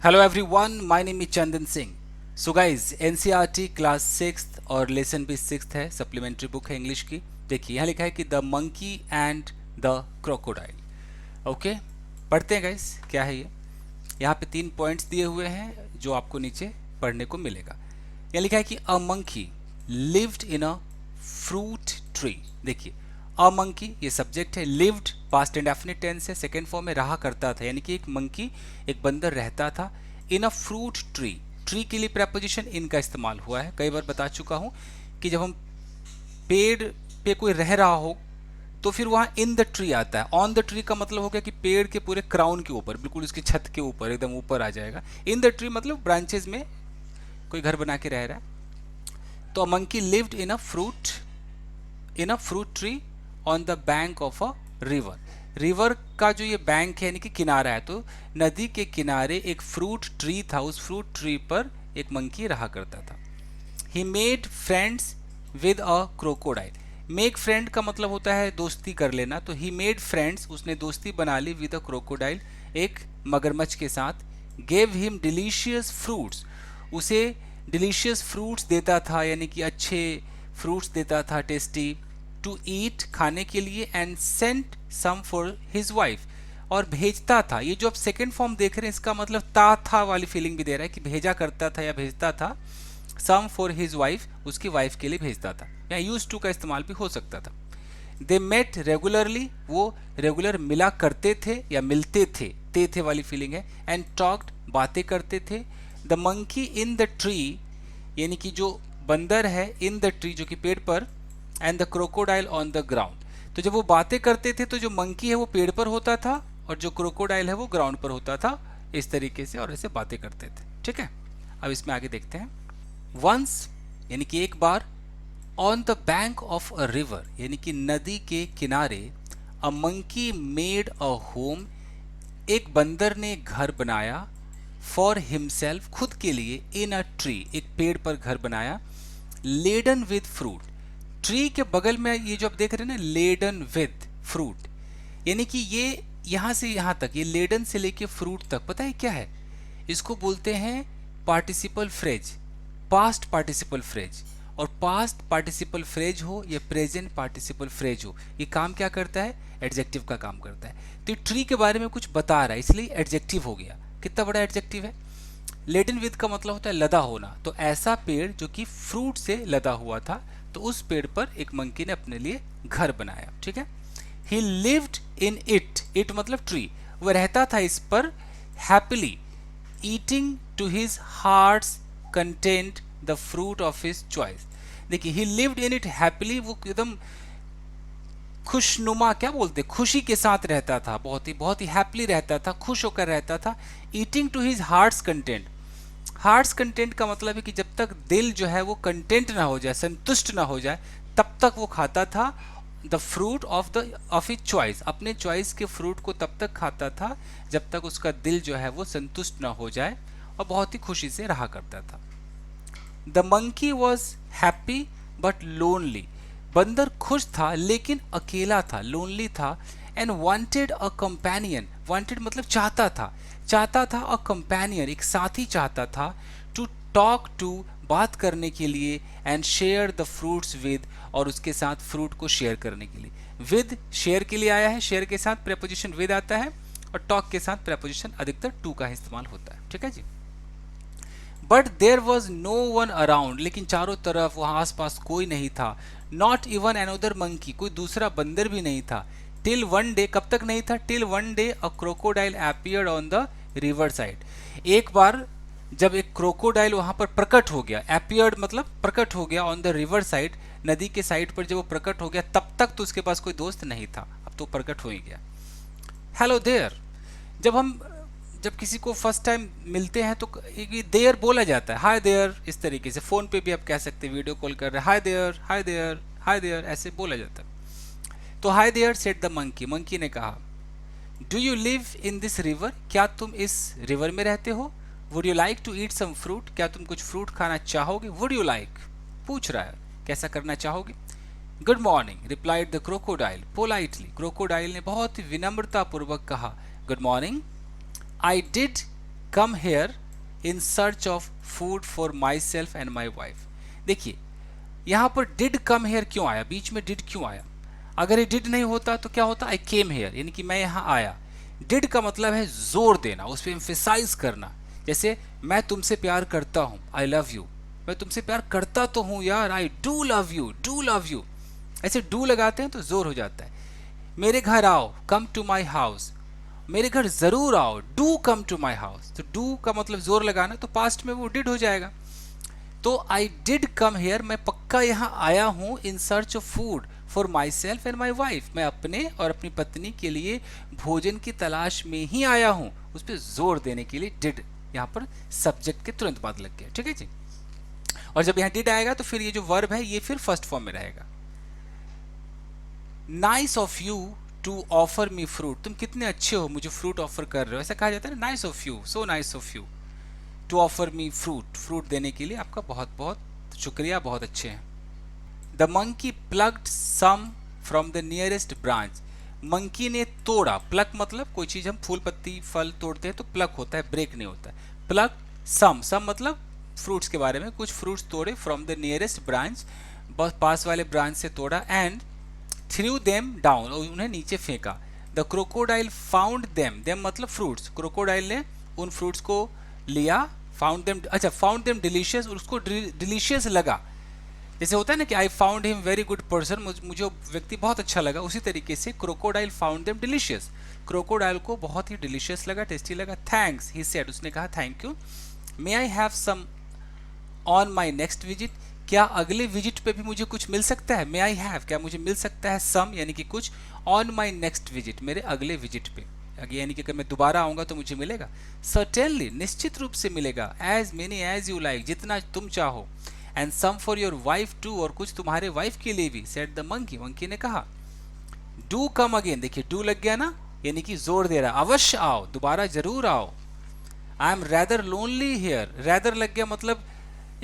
Hello everyone, my name is Chandan Singh. So guys, NCERT class 6th और lesson भी 6th है, supplementary book है English की। देखिए यहाँ लिखा है कि the monkey and the crocodile. Okay, पढ़ते हैं गाइज क्या है ये। यहाँ पे 3 पॉइंट्स दिए हुए हैं जो आपको नीचे पढ़ने को मिलेगा। यहाँ लिखा है कि a monkey lived in a fruit tree. देखिए अ मंकी ये सब्जेक्ट है, लिव्ड पास्ट इंडेफिनिट टेंस है, सेकेंड फॉर्म में रहा करता था, यानी कि एक मंकी एक बंदर रहता था इन अ फ्रूट ट्री। ट्री के लिए प्रेपोजिशन इन का इस्तेमाल हुआ है, कई बार बता चुका हूं कि जब हम पेड़ पे कोई रह रहा हो तो फिर वहां इन द ट्री आता है। ऑन द ट्री का मतलब हो गया कि पेड़ के पूरे क्राउन के ऊपर, बिल्कुल उसकी छत के ऊपर, एकदम ऊपर आ जाएगा। इन द ट्री मतलब ब्रांचेज में कोई घर बना के रह रहा है। तो a monkey lived in a fruit tree on the bank of a river. River का जो ये बैंक है यानी कि किनारा है, तो नदी के किनारे एक फ्रूट ट्री था, उस फ्रूट ट्री पर एक मंकी रहा करता था। He made friends with a crocodile. Make friend का मतलब होता है दोस्ती कर लेना, तो ही मेड फ्रेंड्स उसने दोस्ती बना ली विद अ क्रोकोडाइल, एक मगरमच्छ के साथ। गेव हिम डिलीशियस फ्रूट्स, उसे डिलीशियस फ्रूट्स देता था, यानी कि अच्छे फ्रूट्स देता था, टेस्टी, टू ईट खाने के लिए, and sent some for his wife, और भेजता था। ये जो आप सेकेंड फॉर्म देख रहे हैं इसका मतलब ता था वाली फीलिंग भी दे रहा है कि भेजा करता था या भेजता था। सम फॉर हिज वाइफ, उसकी वाइफ के लिए भेजता था, या यूज टू का इस्तेमाल भी हो सकता था। दे मेट रेगुलरली, वो रेगुलर मिला करते थे या मिलते थे वाली फीलिंग है। एंड टॉक्ड, बातें करते थे। The monkey in the tree, यानी कि जो बंदर है इन द ट्री जो कि पेड़ पर, and the crocodile on the ground. तो जब वो बातें करते थे तो जो मंकी है वो पेड़ पर होता था और जो क्रोकोडाइल है वो ग्राउंड पर होता था, इस तरीके से, और ऐसे बातें करते थे। ठीक है, अब इसमें आगे देखते हैं। वंस यानी कि एक बार, on the bank of a river यानी कि नदी के किनारे, a monkey made a home, एक बंदर ने घर बनाया, फॉर हिमसेल्फ खुद के लिए, इन अ ट्री एक पेड़ पर घर बनाया, लेडन विद फ्रूट। ट्री के बगल में ये जो आप देख रहे हैं ना, लेडन विद फ्रूट, यानी कि ये यहां से यहां तक, ये लेडन से लेके फ्रूट तक, पता है क्या है? इसको बोलते हैं participle phrase, past participle phrase. और पास्ट पार्टिसिपल फ्रेज हो या प्रेजेंट पार्टिसिपल फ्रेज हो, ये काम क्या करता है? एडजेक्टिव का काम करता है। तो ट्री के बारे में कुछ बता रहा है, इसलिए एडजेक्टिव हो गया। कितना बड़ा एडजेक्टिव है? लेडन विद का मतलब होता है लदा होना, तो ऐसा पेड़ जो कि फ्रूट से लदा हुआ था, तो उस पेड़ पर एक मंकी ने अपने लिए घर बनाया। ठीक है, he lived in it, it मतलब ट्री, वह रहता था इस पर, happily, eating to his hearts content the fruit of his choice. देखिए he lived in it happily, वो एकदम खुशनुमा, क्या बोलते, खुशी के साथ रहता था, बहुत ही हैप्पीली रहता था, खुश होकर रहता था। Eating to his hearts content, hearts content का मतलब है कि जब तक दिल जो है वो कंटेंट ना हो जाए, संतुष्ट ना हो जाए, तब तक वो खाता था the fruit of his choice, अपने चॉइस के फ्रूट को तब तक खाता था जब तक उसका दिल जो है वो संतुष्ट ना हो जाए, और बहुत ही खुशी से रहा करता था। The monkey was happy but lonely, बंदर खुश था लेकिन अकेला था, लोनली था। And wanted a companion, wanted मतलब चाहता था, चाहता था अ कंपेनियन एक साथी चाहता था, टू टॉक टू बात करने के लिए, and share the fruits with, और उसके साथ फ्रूट को शेयर करने के लिए। विद शेयर के लिए आया है, शेयर के साथ प्रेपोजिशन विद आता है, और टॉक के साथ प्रेपोजिशन अधिकतर टू का इस्तेमाल होता है। ठीक है जी। But there was no one around, लेकिन चारों तरफ वहां आसपास कोई नहीं था। नॉट इवन अनदर मंकी, कोई दूसरा बंदर भी नहीं था। टिल वन डे, कब तक नहीं था? Till one day a crocodile appeared on the river side. एक बार जब एक क्रोकोडाइल वहां पर प्रकट हो गया, अपीयर्ड मतलब प्रकट हो गया, ऑन द रिवर साइड, नदी के साइड पर जब वो प्रकट हो गया, तब तक तो उसके पास कोई दोस्त नहीं था, अब तो प्रकट हो ही गया। हेलो देयर, जब किसी को फर्स्ट टाइम मिलते हैं तो ये देयर बोला जाता है, हाय देयर, इस तरीके से। फोन पे भी आप कह सकते हैं, वीडियो कॉल कर रहे हैं, hi there, hi there, hi there, ऐसे बोला जाता है। तो hi there said the monkey, monkey ने कहा, do you live in this river, क्या तुम इस रिवर में रहते हो? Would you like to eat some fruit, क्या तुम कुछ फ्रूट खाना चाहोगे? वुड यू लाइक, पूछ रहा है, कैसा करना चाहोगे? Good morning, replied the crocodile politely, crocodile ने बहुत ही विनम्रता पूर्वक कहा, good morning. I did come here in search of food for my self and my wife. देखिए यहाँ पर डिड कम हेयर क्यों आया, बीच में डिड क्यों आया? अगर ये डिड नहीं होता तो क्या होता, आई केम हेयर, यानी कि मैं यहाँ आया। डिड का मतलब है जोर देना, उस पर एम्फेसाइज करना। जैसे मैं तुमसे प्यार करता हूँ, आई लव यू, मैं तुमसे प्यार करता तो हूँ यार, I do love you, do love you. ऐसे डू लगाते हैं तो जोर हो जाता है। मेरे घर आओ, कम टू माई हाउस, मेरे घर जरूर आओ, do come to my house. तो डू का मतलब जोर लगाना, तो पास्ट में वो डिड हो जाएगा। तो आई डिड कम हेयर, मैं पक्का यहाँ आया हूँ, in search of food for my self and my wife, मैं अपने और अपनी पत्नी के लिए भोजन की तलाश में ही आया हूँ। उस पर जोर देने के लिए डिड यहाँ पर सब्जेक्ट के तुरंत बाद लग गया। ठीक है जी। और जब यहाँ डिड आएगा तो फिर ये जो वर्ब है ये फिर फर्स्ट फॉर्म में रहेगा। Nice of you to offer me fruit, तुम कितने अच्छे हो, मुझे फ्रूट ऑफर कर रहे हो, ऐसा कहा जाता है ना, nice of you, so nice of you to offer me fruit, fruit देने के लिए आपका बहुत बहुत शुक्रिया, बहुत अच्छे हैं। The monkey plugged some from the nearest branch, मंकी ने तोड़ा, प्लग मतलब कोई चीज़ हम फूल पत्ती फल तोड़ते हैं तो प्लग होता है, ब्रेक नहीं होता है। प्लग सम, सम मतलब फ्रूट्स के बारे में, कुछ फ्रूट्स तोड़े, फ्रॉम द नियरेस्ट ब्रांच, बस पास वाले ब्रांच से तोड़ा, एंड थ्रू देम डाउन, और उन्हें नीचे फेंका। The crocodile found them, them मतलब फ्रूट्स, क्रोकोडाइल ने उन फ्रूट्स को लिया, फाउंड देम, अच्छा फाउंड देम डिलीशियस, उसको डिलीशियस लगा। जैसे होता है ना कि I found him very good person, मुझे व्यक्ति बहुत अच्छा लगा, उसी तरीके से crocodile found them delicious, crocodile को बहुत ही डिलीशियस लगा, टेस्टी लगा। थैंक्स ही सेड, उसने कहा thank you. May I have some on my next visit, क्या अगले विजिट पे भी मुझे कुछ मिल सकता है, मे आई हैव, क्या मुझे मिल सकता है सम यानी कि कुछ, ऑन माई नेक्स्ट विजिट, मेरे अगले विजिट पे, यानी कि अगर मैं दोबारा आऊंगा तो मुझे मिलेगा। सर्टेनली, निश्चित रूप से मिलेगा। As many as you like, जितना तुम चाहो। And some for your wife too, और कुछ तुम्हारे वाइफ के लिए भी। सेड द मंकी, मंकी ने कहा। डू कम अगेन, देखिए डू लग गया ना, यानी कि जोर दे रहा, अवश्य आओ, दोबारा जरूर आओ। I am rather lonely here, rather लग गया मतलब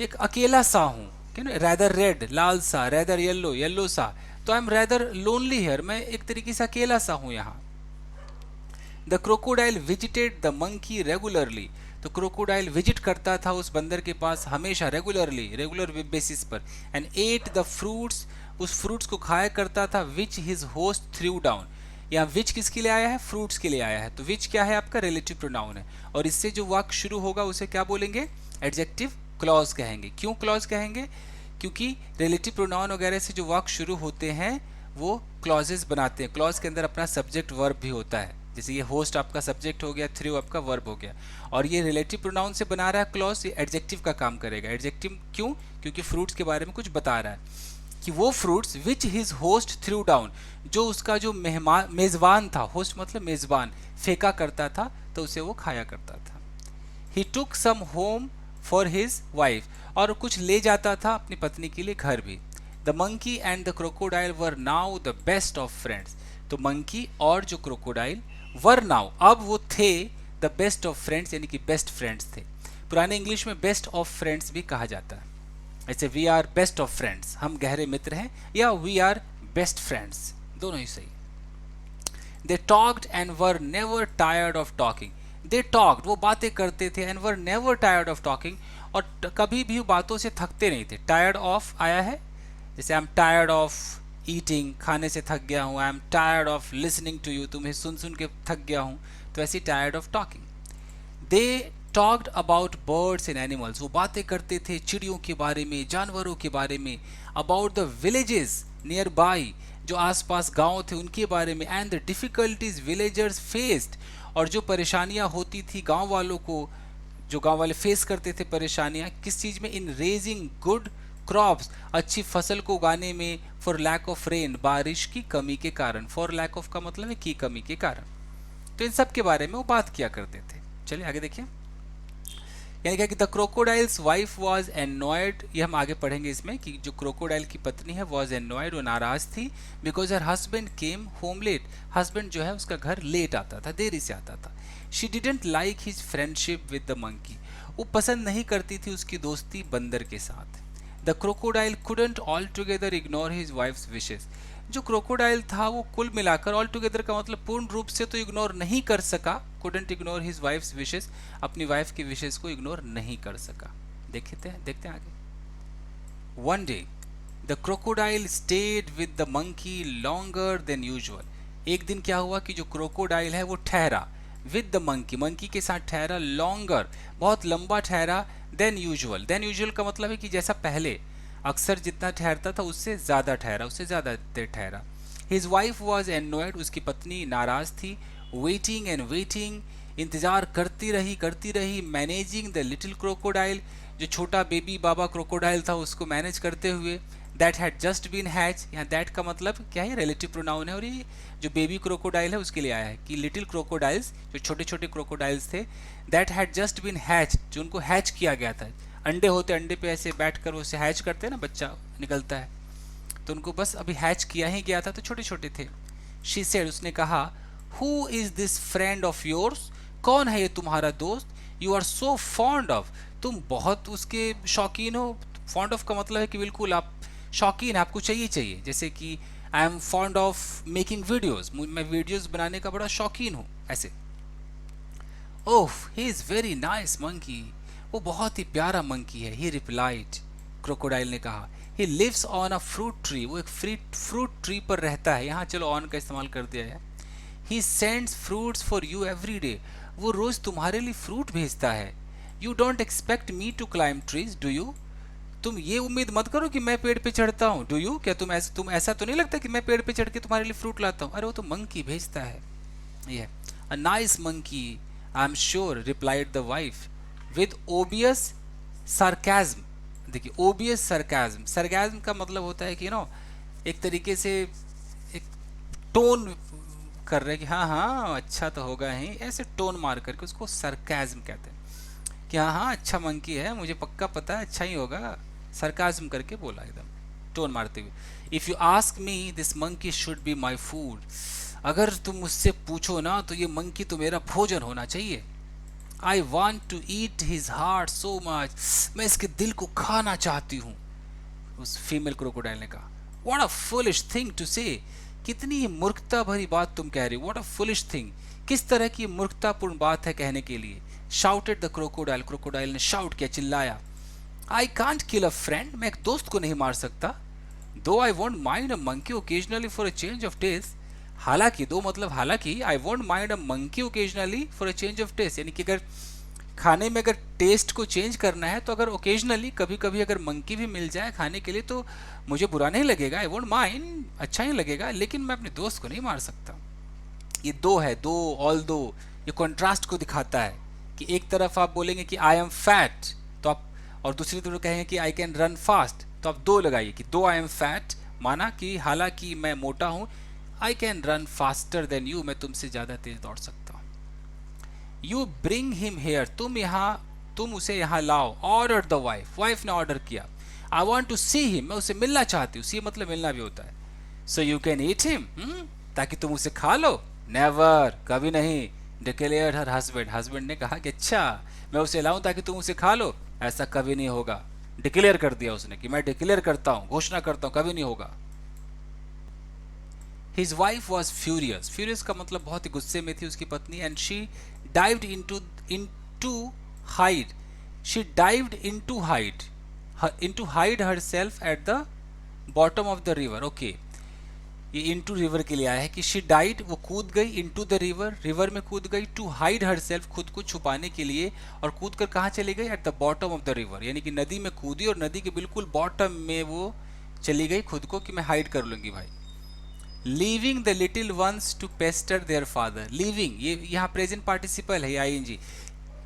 एक अकेला सा हूँ, रैदर रेड लाल सा, रैदर येलो येलो सा, तो I am rather lonely here, मैं एक तरीके से अकेला सा हूँ यहाँ। The crocodile visited the monkey regularly, तो क्रोकोडाइल विजिट करता था उस बंदर के पास हमेशा, रेगुलरली, रेगुलर बेसिस पर। एंड एट द फ्रूट्स, उस फ्रूट्स को खाया करता था, विच हिज होस्ट थ्रू डाउन। यहाँ विच किसके लिए आया है, फ्रूट्स के लिए आया है, तो विच क्या है आपका रिलेटिव प्रोनाउन है, और इससे जो वाक्य शुरू होगा उसे क्या बोलेंगे, एडजेक्टिव क्लॉज कहेंगे। क्यों क्लॉज कहेंगे, क्योंकि रिलेटिव प्रोनाउन वगैरह से जो वाक्य शुरू होते हैं वो क्लॉजेस बनाते हैं, क्लॉज के अंदर अपना सब्जेक्ट वर्ब भी होता है। जैसे ये होस्ट आपका सब्जेक्ट हो गया, थ्रू आपका वर्ब हो गया, और ये रिलेटिव प्रोनाउन से बना रहा है क्लॉज, ये एडजेक्टिव का काम करेगा। एडजेक्टिव क्यों, क्योंकि फ्रूट्स के बारे में कुछ बता रहा है कि वो फ्रूट्स विच हिज होस्ट थ्रू डाउन, जो उसका जो मेहमान मेज़बान था, होस्ट मतलब मेज़बान, फेंका करता था तो उसे वो खाया करता था। ही टुक सम होम फॉर हिज वाइफ, और कुछ ले जाता था अपनी पत्नी के लिए घर भी। The monkey and the crocodile were now the best of friends, तो मंकी और जो क्रोकोडाइल वर नाउ, अब वो थे, द बेस्ट ऑफ फ्रेंड्स यानी कि बेस्ट फ्रेंड्स थे। पुराने इंग्लिश में बेस्ट ऑफ फ्रेंड्स भी कहा जाता है, ऐसे we are best of friends, हम गहरे मित्र हैं, या वी आर बेस्ट फ्रेंड्स, दोनों ही सही। They talked and were never tired of talking, they talked, वो बातें करते थे, and were never tired of talking, और कभी भी बातों से थकते नहीं थे। टायर्ड ऑफ आया है, जैसे I am tired of eating, खाने से थक गया हूँ, I am tired of listening to you, तुम्हें सुन सुन के थक गया हूँ, तो ऐसी tired of talking. They talked about birds and animals, वो बातें करते थे चिड़ियों के बारे में, जानवरों के बारे में। About the villages near by, जो आसपास गांव थे उनके बारे में। And the difficulties villagers faced, और जो परेशानियां होती थी गांव वालों को, जो गांव वाले फेस करते थे परेशानियां, किस चीज़ में, इन रेजिंग गुड क्रॉप्स, अच्छी फसल को उगाने में, फॉर लैक ऑफ रेन, बारिश की कमी के कारण, फॉर लैक ऑफ का मतलब है की कमी के कारण। तो इन सब के बारे में वो बात किया करते थे। चलिए आगे देखिए, यानी क्या कि the crocodiles wife was annoyed, ये हम आगे पढ़ेंगे इसमें कि जो क्रोकोडाइल की पत्नी है वॉज एनॉयड, वो नाराज थी, because her husband came home late, husband जो है उसका घर लेट आता था, देरी से आता था। She didn't like his friendship with the monkey, वो पसंद नहीं करती थी उसकी दोस्ती बंदर के साथ। The crocodile couldn't all together ignore his wives wishes, जो क्रोकोडाइल था वो कुल मिलाकर ऑल टुगेदर का मतलब पूर्ण रूप से तो इग्नोर नहीं कर सका, couldn't ignore his wives wishes, अपनी वाइफ की विशेस को इग्नोर नहीं कर सका। देखते हैं आगे। One day the crocodile stayed with the monkey longer than usual. एक दिन क्या हुआ कि जो क्रोकोडाइल है वो ठहरा विद द मंकी, मंकी के साथ ठहरा, लॉन्गर बहुत लंबा ठहरा, देन यूजुअल, देन यूजुअल का मतलब है कि जैसा पहले अक्सर जितना ठहरता था उससे ज़्यादा ठहरा, उससे ज़्यादा देर ठहरा। हिज वाइफ वॉज एनोयड, उसकी पत्नी नाराज थी, वेटिंग एंड वेटिंग, इंतजार करती रही, मैनेजिंग द लिटिल क्रोकोडाइल, जो छोटा बेबी बाबा क्रोकोडाइल था उसको मैनेज करते हुए, that had just been hatch, यहाँ दैट का मतलब क्या है, रिलेटिव प्रोनाउन है, और ये जो बेबी क्रोकोडाइल है उसके लिए आया है कि लिटिल क्रोकोडाइल्स, जो छोटे छोटे क्रोकोडाइल्स थे, that had just been hatch, जो उनको हैच किया गया था, अंडे होते, अंडे पे ऐसे बैठ कर उसे हैच करते हैं ना, बच्चा निकलता है, तो उनको बस अभी हैच किया ही गया था, तो छोटे छोटे थे। शी सेड, उसने कहा, who is this friend of yours, कौन है ये तुम्हारा दोस्त, you are so fond of, तुम बहुत उसके शौकीन हो, फॉन्ड ऑफ का मतलब है कि बिल्कुल आप शौकीन है, आपको चाहिए, जैसे कि I am fond of making videos, मैं वीडियोज बनाने का बड़ा शौकीन हूँ, ऐसे। Oh he is very nice monkey, वो बहुत ही प्यारा मंकी है, ही रिप्लाइड, क्रोकोडाइल ने कहा। He lives on a fruit tree, वो एक फ्रूट ट्री पर रहता है, यहाँ चलो ऑन का इस्तेमाल कर दिया है। He sends fruits for you every day, वो रोज़ तुम्हारे लिए फ्रूट भेजता है। You don't expect me to climb trees do you, तुम ये उम्मीद मत करो कि मैं पेड़ पे चढ़ता हूँ, डू यू, क्या तुम ऐसा तो नहीं लगता कि मैं पेड़ पे चढ़ के तुम्हारे लिए फ्रूट लाता हूँ, अरे वो तो मंकी भेजता है। ये a nice monkey I am sure, replied the wife with obvious sarcasm. देखिए ओबियस सार्केज्म, सार्केज्म का मतलब होता है कि एक तरीके से एक टोन कर रहे कि हाँ हाँ अच्छा तो होगा ही, ऐसे टोन मार करके उसको सार्केज्म कहते हैं कि हाँ हाँ अच्छा मंकी है, मुझे पक्का पता है अच्छा ही होगा, सार्केज्म करके बोला एकदम टोन मारते हुए। If you ask me this monkey should be my food, अगर तुम मुझसे पूछो ना तो ये मंकी तो मेरा भोजन होना चाहिए। I want to eat his heart so much, मैं इसके दिल को खाना चाहती हूँ, उस फीमेल क्रोकोडाइल ने कहा। What a foolish thing to say, कितनी ही मूर्खता भरी बात तुम कह रही हो, व्हाट अ फुलिश थिंग, किस तरह की मूर्खतापूर्ण बात है कहने के लिए। शाउटेड द क्रोकोडाइल, क्रोकोडाइल ने शाउट किया, चिल्लाया। I can't kill a friend, मैं एक दोस्त को नहीं मार सकता। Though I won't mind a monkey occasionally for a change of taste, हालांकि दो मतलब हालांकि I won't mind a monkey occasionally for a change of taste, यानी कि अगर खाने में अगर टेस्ट को चेंज करना है तो अगर ओकेजनली कभी कभी अगर मंकी भी मिल जाए खाने के लिए तो मुझे बुरा नहीं लगेगा, आई वोंट माइंड, अच्छा ही लगेगा, लेकिन मैं अपने दोस्त को नहीं मार सकता। ये दो है, दो ऑल दो, ये कॉन्ट्रास्ट को दिखाता है कि एक तरफ आप बोलेंगे कि आई एम फैट तो आप, और दूसरी तरफ कहेंगे कि आई कैन रन फास्ट, तो आप दो लगाइए कि दो आई एम फैट माना कि हालांकि मैं मोटा हूँ, I can run faster than you, मैं तुमसे ज़्यादा तेज दौड़ सकता हूँ। यू ब्रिंग हिम हेयर, तुम उसे यहाँ लाओ। ऑर्डर द वाइफ, वाइफ ने ऑर्डर किया। I want to see him, मैं उसे मिलना चाहती हूँ, सी मतलब मिलना भी होता है। So you can eat him, ताकि तुम उसे खा लो। नेवर, कभी नहीं। डिक्लेयर्ड हर हस्बैंड, हस्बैंड ने कहा कि अच्छा मैं उसे लाऊं ताकि तुम उसे खा लो, ऐसा कभी नहीं होगा। डिक्लेयर कर दिया उसने कि मैं डिक्लेयर करता हूं, घोषणा करता हूं, कभी नहीं होगा। His wife was furious, furious का मतलब बहुत ही गुस्से में थी उसकी पत्नी। And she dived into hide, she dived into hide herself at the bottom of the river. Okay, ये इनटू रिवर के लिए आया है कि शी डाइड, वो कूद गई, इनटू द रिवर, रिवर में कूद गई, टू हाइड हरसेल्फ, खुद को छुपाने के लिए, और कूद कर कहाँ चली गई, at the bottom of the river, यानी कि नदी में कूदी और नदी के बिल्कुल बॉटम में वो चली गई खुद को कि मैं हाइड कर लूंगी भाई। Leaving the little ones to pester their father, leaving ये यहाँ प्रेजेंट पार्टिसिपल है, आईएनजी,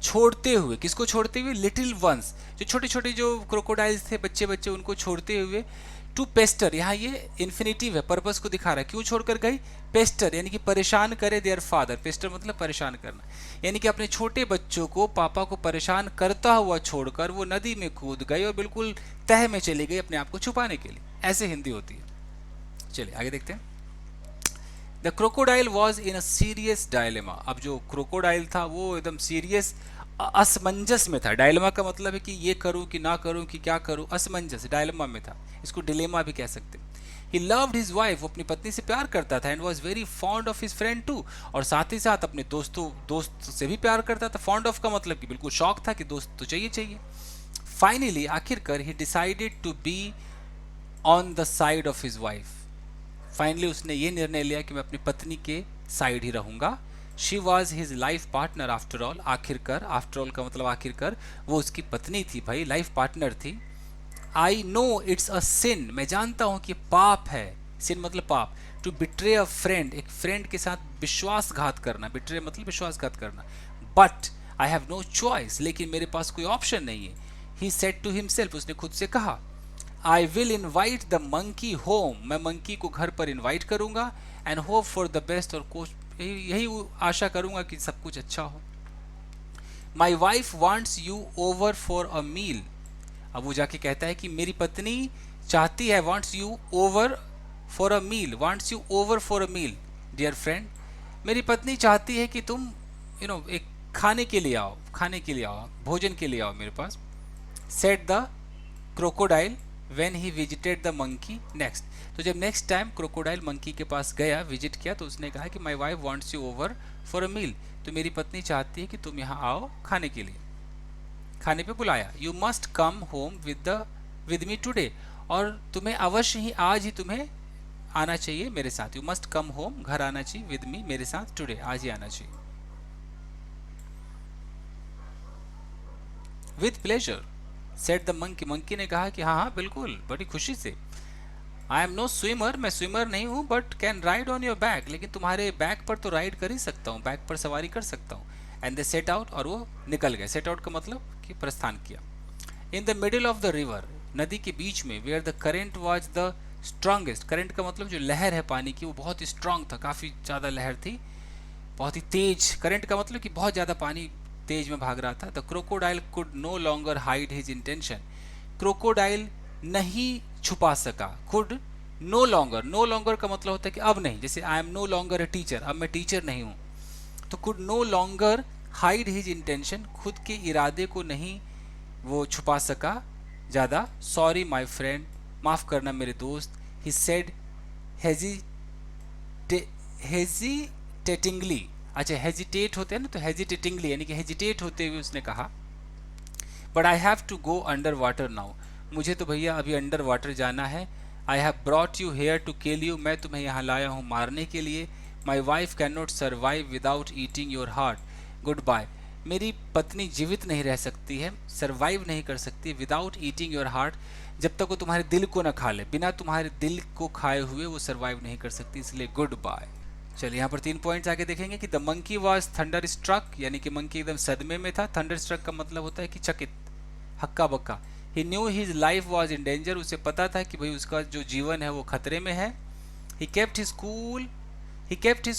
छोड़ते हुए, किसको छोड़ते हुए, लिटिल वंस, जो छोटे छोटे जो क्रोकोडाइल्स थे, बच्चे बच्चे, उनको छोड़ते हुए। टू पेस्टर, यहाँ ये इन्फिनिटिव है, पर्पस को दिखा रहा है, क्यों छोड़कर गई, पेस्टर यानी कि परेशान करे देयर फादर, पेस्टर मतलब परेशान करना, यानी कि अपने छोटे बच्चों को, पापा को परेशान करता हुआ छोड़कर वो नदी में कूद गई और बिल्कुल तह में चली गई अपने आप को छुपाने के लिए, ऐसे हिंदी होती है। चलिए आगे देखते हैं। The crocodile was in a serious dilemma, अब जो क्रोकोडाइल था वो एकदम सीरियस असमंजस में था। डायलेमा का मतलब है कि ये करूं कि ना करूं कि क्या करूं, असमंजस, डायलेमा में था, इसको डिलेमा भी कह सकते हैं। ही लव्ड हिज वाइफ, वो अपनी पत्नी से प्यार करता था, and was very fond of his friend too, और साथ ही साथ अपने दोस्त से भी प्यार करता था। फॉन्ड ऑफ का मतलब कि बिल्कुल शौक था कि दोस्त तो चाहिए चाहिए। फाइनली आखिरकार he decided to be on the side of his wife, finally उसने ये निर्णय लिया कि मैं अपनी पत्नी के साइड ही रहूंगा। She was his life partner after all, आखिरकार, आफ्टर ऑल का मतलब आखिरकार, वो उसकी पत्नी थी भाई, लाइफ पार्टनर थी। आई नो इट्स अ सिन, मैं जानता हूं कि पाप है, सिन मतलब पाप, टू बिट्रे अ फ्रेंड, एक फ्रेंड के साथ विश्वासघात करना, बिट्रे मतलब विश्वासघात करना, but I have no choice, लेकिन मेरे पास कोई ऑप्शन नहीं है। ही सेड टू हिमसेल्फ, उसने खुद से कहा, I will invite the monkey home, मैं मंकी को घर पर इन्वाइट करूंगा, and hope for the best, और यही आशा करूंगा कि सब कुछ अच्छा हो। My wife wants you over for a meal, अब वो जाके कहता है कि मेरी पत्नी चाहती है, wants you over for a meal, wants you over for a meal dear friend, मेरी पत्नी चाहती है कि तुम एक खाने के लिए आओ, खाने के लिए आओ, भोजन के लिए आओ मेरे पास। Said the crocodile when he visited the monkey next, तो जब नेक्स्ट टाइम क्रोकोडाइल मंकी के पास गया, विजिट किया, तो उसने कहा कि my wife wants you over for a meal, तो मेरी पत्नी चाहती है कि तुम यहाँ आओ खाने के लिए, खाने पे बुलाया। You must come home with me today, और तुम्हें अवश्य ही आज ही तुम्हें आना चाहिए मेरे साथ। यू मस्ट कम होम, घर आना चाहिए, विद मी मेरे साथ, टुडे आज ही आना चाहिए। With pleasure said the monkey, monkey ने कहा कि हाँ हाँ बिल्कुल, बड़ी खुशी से। आई एम नो स्विमर, मैं स्विमर नहीं हूँ, but can ride on your back, लेकिन तुम्हारे बैक पर तो राइड कर ही सकता हूँ, बैक पर सवारी कर सकता हूँ। एंड दे सेट आउट, और वो निकल गए। सेट आउट का मतलब कि प्रस्थान किया। In the middle of the river, नदी के बीच में, where the current was the strongest, current का मतलब जो लहर है पानी की, वो बहुत ही स्ट्रांग था, काफ़ी ज़्यादा लहर थी, बहुत ही तेज, करंट का मतलब कि बहुत ज़्यादा पानी तेज में भाग रहा था। The crocodile could no longer hide his intention, crocodile नहीं छुपा सका, could no longer, no longer का मतलब होता है कि अब नहीं, जैसे I am no longer a teacher, अब मैं टीचर नहीं हूँ, तो could no longer hide his intention, खुद के इरादे को नहीं वो छुपा सका ज़्यादा। सॉरी माई फ्रेंड, माफ़ करना मेरे दोस्त। ही सेड हेजिटेटिंगली, अच्छा हेजिटेट होते हैं ना, तो हेजिटेटिंगली यानी कि हेजिटेट होते हुए उसने कहा, but I have to go under water now, मुझे तो भैया अभी अंडर वाटर जाना है। I have brought you here to kill you, मैं तुम्हें यहाँ लाया हूँ मारने के लिए। My wife can not survive without eating your heart, good bye, मेरी पत्नी जीवित नहीं रह सकती है, सर्वाइव नहीं कर सकती विदाउट ईटिंग योर हार्ट, जब तक वो तुम्हारे दिल को ना खा ले, बिना तुम्हारे दिल को खाए हुए वो सर्वाइव नहीं कर सकती, इसलिए गुड बाय। चलिए यहाँ पर 3 पॉइंट्स आगे देखेंगे कि the monkey was thunderstruck, यानी कि मंकी एकदम सदमे में था। थंडर स्ट्रक का मतलब होता है कि चकित, हक्का बक्का। He knew his life was in danger, उसे पता था कि भाई उसका जो जीवन है वो खतरे में है। He kept his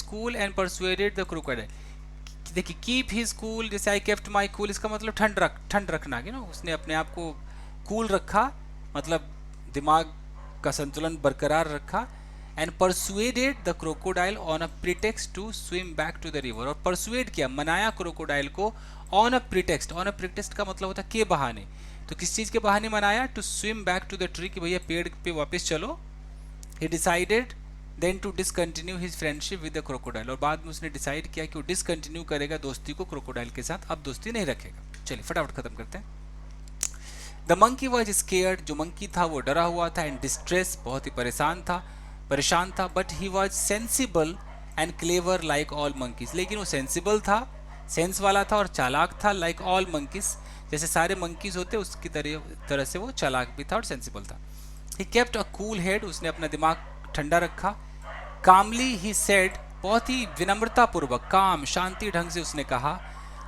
cool and persuaded the crocodile, देखिए कीप हिज कूल, जैसे आई केप्ट माई कूल, इसका मतलब ठंड रखना, कि ना उसने अपने आप को कूल रखा, मतलब दिमाग का संतुलन बरकरार रखा। And persuaded the crocodile on a pretext to swim back to the river, और परसुएड किया, मनाया क्रोकोडाइल को on a pretext, on a pretext का मतलब होता है के बहाने, तो किस चीज़ के बहाने मनाया, to swim back to the tree, कि भैया पेड़ पे वापस चलो। He decided then to discontinue his friendship with the crocodile, और बाद में उसने डिसाइड किया कि वो डिसकंटिन्यू करेगा दोस्ती को क्रोकोडाइल के साथ, अब दोस्ती नहीं रखेगा। चलिए फटाफट खत्म करते हैं। द मंकी वॉज स्केयर्ड, जो मंकी था वो डरा हुआ था, एंड डिस्ट्रेस, बहुत ही परेशान था, but he was sensible and clever like all monkeys, लेकिन वो सेंसिबल था, सेंस वाला था और चालाक था, लाइक ऑल मंकीज, जैसे सारे मंकीज होते उसकी तरह से वो चालाक भी था और सेंसिबल था। He kept a cool head, उसने अपना दिमाग ठंडा रखा। कामली ही सेड, बहुत ही विनम्रतापूर्वक, काम शांति ढंग से उसने कहा,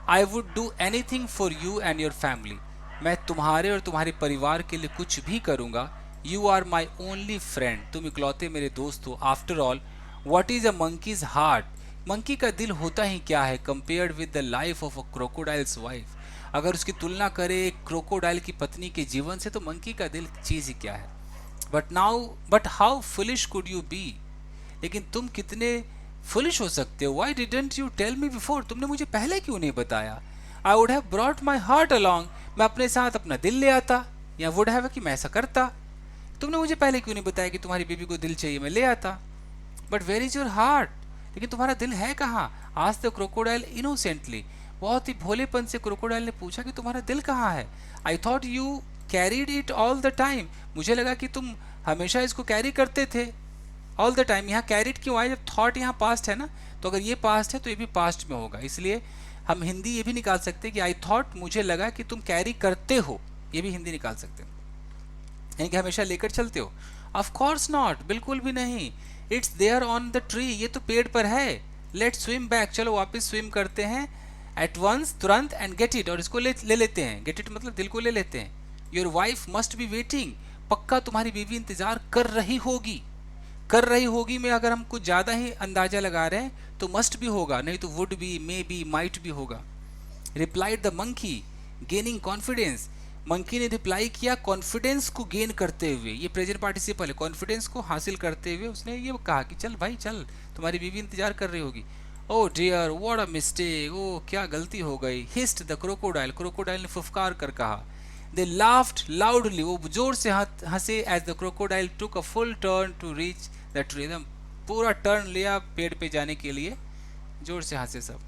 I would do anything for you and your family, मैं तुम्हारे और तुम्हारे परिवार के लिए कुछ भी करूँगा। You are my only friend, तुम इकलौते मेरे दोस्त हो। After all what is a monkey's heart, monkey का दिल होता ही क्या है, compared with the life of a crocodile's wife, अगर उसकी तुलना करे क्रोकोडाइल की पत्नी के जीवन से, तो मंकी का दिल चीज़ ही क्या है। But how foolish could you be, लेकिन तुम कितने फुलिश हो सकते हो। Why didn't you tell me before, तुमने मुझे पहले क्यों नहीं बताया। I would have brought my heart along, मैं अपने साथ अपना दिल ले आता, या वुड हैव कि मैं ऐसा करता, तुमने मुझे पहले क्यों नहीं बताया कि तुम्हारी बेबी को दिल चाहिए, मैं ले आता। But where is your heart, लेकिन तुम्हारा दिल है कहाँ? आज द क्रोकोडाइल इनोसेंटली, बहुत ही भोलेपन से क्रोकोडाइल ने पूछा कि तुम्हारा दिल कहाँ है? I thought you carried it all the time, मुझे लगा कि तुम हमेशा इसको कैरी करते थे। ऑल द टाइम, यहाँ कैरिड क्यों आए? जब थॉट यहाँ पास्ट है ना, तो अगर ये पास्ट है तो ये भी पास्ट में होगा, इसलिए हम हिंदी ये भी निकाल सकते हैं कि आई थॉट, मुझे लगा कि तुम कैरी करते हो, ये भी हिंदी निकाल सकते हैं, यानी कि हमेशा लेकर चलते हो। ऑफ कोर्स नॉट, बिल्कुल भी नहीं। It's there on the tree, ये तो पेड़ पर है। लेट स्विम बैक, चलो वापस स्विम करते हैं। एट वंस, तुरंत, एंड गेट इट, और इसको ले लेते हैं। गेट इट मतलब दिल को ले लेते हैं। Your wife must be waiting, पक्का तुम्हारी बीवी इंतजार कर रही होगी। कर रही होगी में अगर हम कुछ ज़्यादा ही अंदाजा लगा रहे हैं तो मस्ट भी होगा, नहीं तो would be, may be, might भी होगा। Replied the monkey gaining confidence, monkey ने रिप्लाई किया कॉन्फिडेंस को गेन करते हुए, ये प्रेजेंट पार्टिसिपल है, कॉन्फिडेंस को हासिल करते हुए उसने ये कहा कि चल भाई चल, तुम्हारी बीवी इंतजार कर रही होगी। ओ डियर व्हाट अ मिस्टेक, ओ क्या गलती हो गई। हिस्ट द क्रोकोडाइल, क्रोकोडाइल ने फुफकार कर कहा। दे लाफ्ड लाउडली, वो जोर से हंसे। As the crocodile took a full turn to reach the tree, एकदम पूरा टर्न लिया पेड़ पे जाने के लिए, जोर से हंसे सब।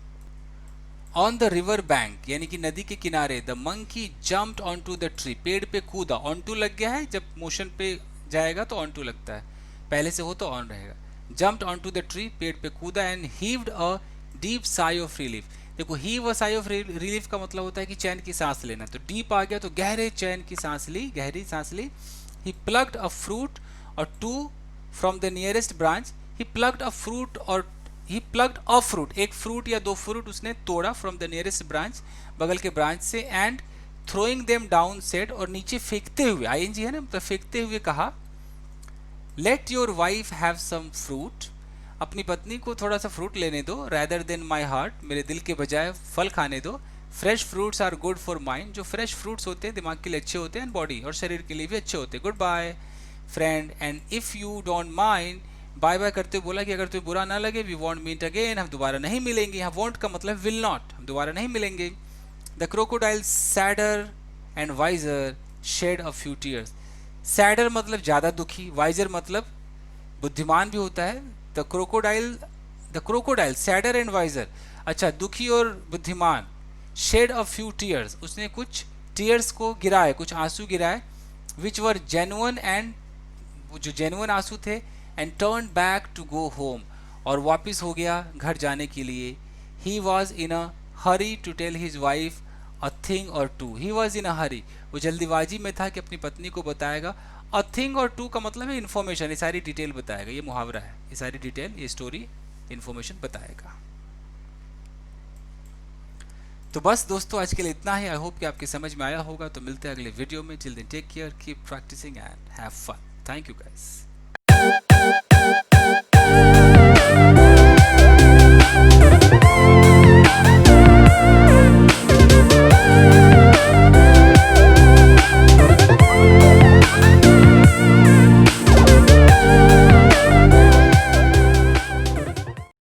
ऑन द रिवर बैंक, यानी कि नदी के किनारे, the monkey jumped on to the tree, पेड़ पे कूदा। ऑन टू लग गया है, जब मोशन पे जाएगा तो ऑन टू लगता है, पहले से हो तो ऑन रहेगा। Jumped on to the tree, पेड़ पे कूदा। And heaved a deep sigh of relief, देखो heave a sigh of relief का मतलब होता है कि चैन की सांस लेना, तो डीप आ गया तो गहरे चैन की सांस ली, गहरी सांस ली। He plucked a fruit or two from the nearest branch, he plucked a fruit, और ही प्लग्ड अ फ्रूट, एक फ्रूट या दो फ्रूट उसने तोड़ा फ्रॉम द नियरेस्ट ब्रांच, बगल के ब्रांच से। And throwing them down said, और नीचे फेंकते हुए, आईएनजी है ना, मतलब फेंकते हुए कहा, let your wife have some fruit, अपनी पत्नी को थोड़ा सा फ्रूट लेने दो। रैदर देन माई हार्ट, मेरे दिल के बजाय फल खाने दो। Fresh fruits are good for mind, जो फ्रेश फ्रूट्स होते हैं दिमाग के लिए अच्छे होते हैं, एंड बॉडी और शरीर के लिए भी अच्छे होते हैं। Good bye friend, and if you don't mind, bye bye करते हुए बोला कि अगर तुम्हें बुरा ना लगे, वी वॉन्ट मीट अगेन, हम दोबारा नहीं मिलेंगे। यहाँ वॉन्ट का मतलब विल नॉट, हम दोबारा नहीं मिलेंगे। The crocodile sadder and wiser shed a few tears, sadder मतलब ज़्यादा दुखी, वाइजर मतलब बुद्धिमान भी होता है। The crocodile sadder and wiser, अच्छा दुखी और बुद्धिमान। शेड अ फ्यू टीयर्स, उसने कुछ टीयर्स को गिराए, कुछ आंसू गिराए। विच वर जेन्युइन, एंड जो जेन्युइन आंसू थे। And turn back to go home, और वापस हो गया घर जाने के लिए। He was in a hurry to tell his wife a thing or two, he was in a hurry, वो जल्दीबाजी में था कि अपनी पत्नी को बताएगा। अ थिंग और टू का मतलब है इन्फॉर्मेशन, ये सारी डिटेल बताएगा, ये मुहावरा है, ये सारी डिटेल, ये स्टोरी इन्फॉर्मेशन बताएगा। तो बस दोस्तों आज के लिए इतना ही। आई होप कि आपके समझ में आया होगा। तो मिलते हैं अगले वीडियो में। Till then take care, keep practicing and have fun. Thank you guys.